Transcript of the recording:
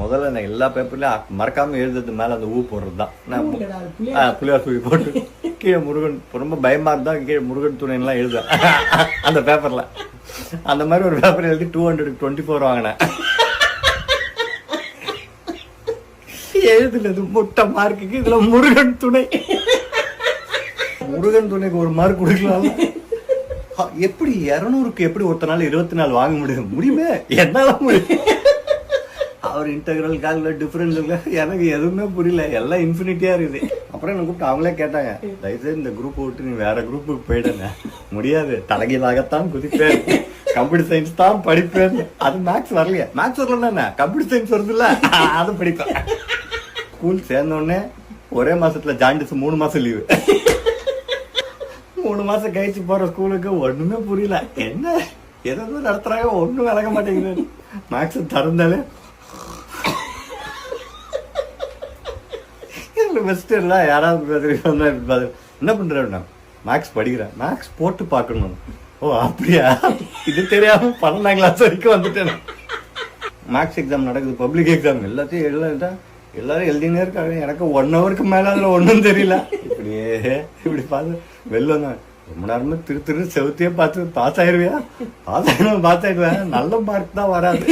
முதல்ல நான் எல்லா பேப்பர்லயும் மறக்காம எழுதுறது மேல அந்த ஊ போடுறது தான். நான் புளியார் சுழி போட்டு கீழே முருகன் ரொம்ப பயமா இருந்தா கீழே முருகன் துணைலாம் எழுதுவேன் அந்த பேப்பர்ல. அந்த மாதிரி ஒரு பேப்பர் எழுதி 224 வாங்கினேன். எழுதுனது முட்டை மார்க்குக்கு இதுல முருகன் துணை. முருகன் துணைக்கு ஒரு மார்க் கொடுக்கலாம். எப்படி 200க்கு எப்படி ஒருத்தனால 24 வாங்க முடியுமே? என்னால முடியும். அவர் இன்டெகிரல் கால்குலேட் டிஃபரன்ஸ் எனக்கு எதுவுமே புரியல, எல்லாம் இன்ஃபினிட்டியா இருக்குது. அப்புறம் எனக்கு கூப்பிட்டு அவங்களே கேட்டாங்க, தயவுசெய்து இந்த குரூப் விட்டு நீ வேற குரூப்புக்கு போயிடுங்க. முடியாது, தலைகீழாகத்தான் குதிப்பேன், கம்ப்யூட்டர் சயின்ஸ் தான் படிப்பேன். அது மேக்ஸ் வரலையே, மேக்ஸ் வரலன்னா கம்ப்யூட்டர் சயின்ஸ் வருது இல்ல, அதை படிப்பேன். ஸ்கூல் சேர்ந்த உடனே ஒரே மாசத்துல ஜாயின்டிஸ் 3 மாசம் லீவு. 3 மாசம் கழிச்சு போற ஸ்கூலுக்கு ஒண்ணுமே புரியல. என்ன எதாவது நடத்துறாங்க, ஒண்ணும் விளங்க மாட்டேங்குது. மேக்ஸ் திறந்தாலே யாராவது என்ன பண்ற, மேக்ஸ் படிக்கிறேன், மேக்ஸ் போட்டு பாக்கணும். ஓ அப்படியா, இது தெரியாம 12ஆம் கிளாஸ் வரைக்கும் வந்துட்டேன். மேக்ஸ் எக்ஸாம் நடக்குது, பப்ளிக் எக்ஸாம், எல்லாத்தையும் எல்லாரும் எழுதினே இருக்காங்க. எனக்கு 1 ஹவருக்கு மேல அதுல ஒன்னும் தெரியல. இப்படி பார்த்து வெளில வந்தேன். ரொம்ப நேரமா திரு செவுத்தையே பார்த்து பாஸ் ஆயிருவியா, பாஸ் ஆயிடுவேன், நல்ல மார்க் தான் வராது.